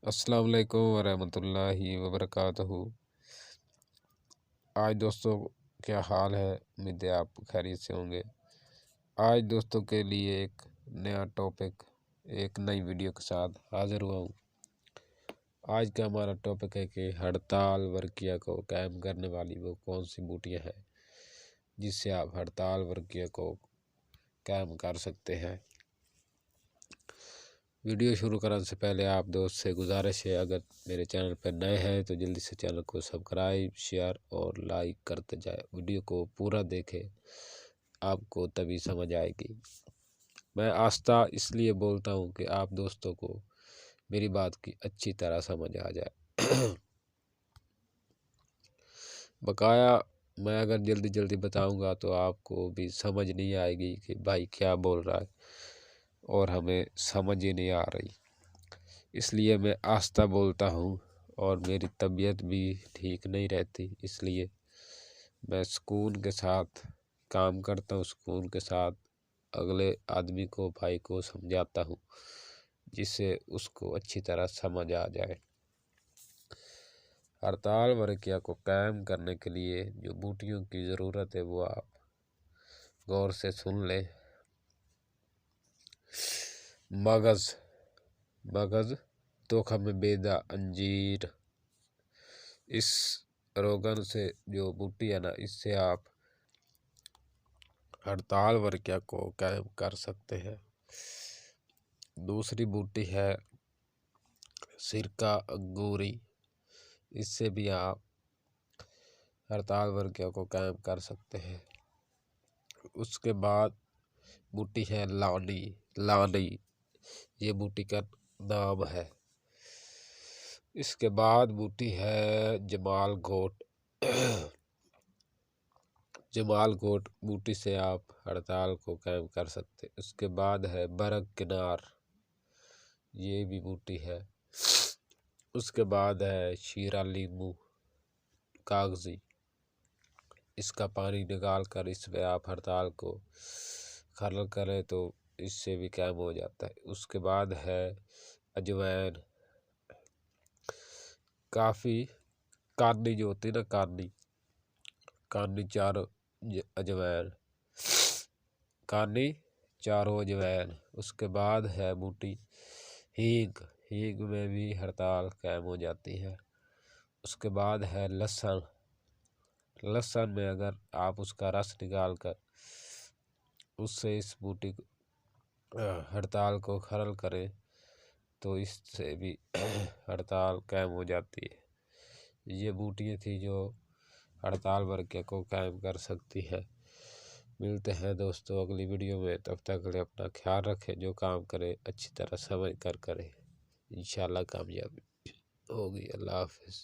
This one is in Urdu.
السلام علیکم ورحمۃ اللہ وبرکاتہ۔ آج دوستوں کیا حال ہے؟ امید ہے آپ خیریت سے ہوں گے۔ آج دوستوں کے لیے ایک نیا ٹاپک، ایک نئی ویڈیو کے ساتھ حاضر ہوا ہوں۔ آج کا ہمارا ٹاپک ہے کہ ہڑتال ورکیہ کو قائم کرنے والی وہ کون سی بوٹیاں ہیں جس سے آپ ہڑتال ورکیہ کو قائم کر سکتے ہیں۔ ویڈیو شروع کرنے سے پہلے آپ دوست سے گزارش ہے، اگر میرے چینل پر نئے ہیں تو جلدی سے چینل کو سبسکرائب، شیئر اور لائک کرتے جائے۔ ویڈیو کو پورا دیکھیں، آپ کو تبھی سمجھ آئے گی۔ میں آہستہ اس لیے بولتا ہوں کہ آپ دوستوں کو میری بات کی اچھی طرح سمجھ آ جائے۔ بقایا میں اگر جلدی بتاؤں گا تو آپ کو بھی سمجھ نہیں آئے گی کہ بھائی کیا بول رہا ہے، اور ہمیں سمجھ ہی نہیں آ رہی۔ اس لیے میں آہستہ بولتا ہوں، اور میری طبیعت بھی ٹھیک نہیں رہتی، اس لیے میں سکون کے ساتھ کام کرتا ہوں، سکون کے ساتھ اگلے آدمی کو، بھائی کو سمجھاتا ہوں، جس سے اس کو اچھی طرح سمجھ آ جائے۔ ہڑتال ورکیہ کو قائم کرنے کے لیے جو بوٹیوں کی ضرورت ہے وہ آپ غور سے سن لیں۔ مغز، تخم بیدہ، انجیر، اس روغن سے جو بوٹی ہے نا، اس سے آپ ہڑتال ورکیہ کو قائم کر سکتے ہیں۔ دوسری بوٹی ہے سرکہ انگوری، اس سے بھی آپ ہڑتال ورکیہ کو قائم کر سکتے ہیں۔ اس کے بعد بوٹی ہے لانی، یہ بوٹی کا نام ہے۔ اس کے بعد بوٹی ہے جمال گھوٹ بوٹی سے آپ ہڑتال کو قائم کر سکتے۔ اس کے بعد ہے برگ کنار، یہ بھی بوٹی ہے۔ اس کے بعد ہے شیرہ لیمو کاغذی، اس کا پانی نکال کر اس میں آپ ہڑتال کو خلل کریں تو اس سے بھی قائم ہو جاتا ہے۔ اس کے بعد ہے اجوائن، کافی کانی جو ہوتی ہے نا، کانی چاروں اجوائن۔ اس کے بعد ہے بوٹی ہینگ میں بھی ہڑتال قائم ہو جاتی ہے۔ اس کے بعد ہے لہسن میں اگر آپ اس کا رس نکال کر اس سے اس بوٹی ہڑتال کو خلل کریں تو اس سے بھی ہڑتال قائم ہو جاتی ہے۔ یہ بوٹیاں تھیں جو ہڑتال ورکیہ کو قائم کر سکتی ہے۔ ملتے ہیں دوستوں اگلی ویڈیو میں، تب تک کے لیے اپنا خیال رکھیں، جو کام کرے اچھی طرح سمجھ کر کرے، انشاءاللہ کامیابی ہوگی۔ اللہ حافظ۔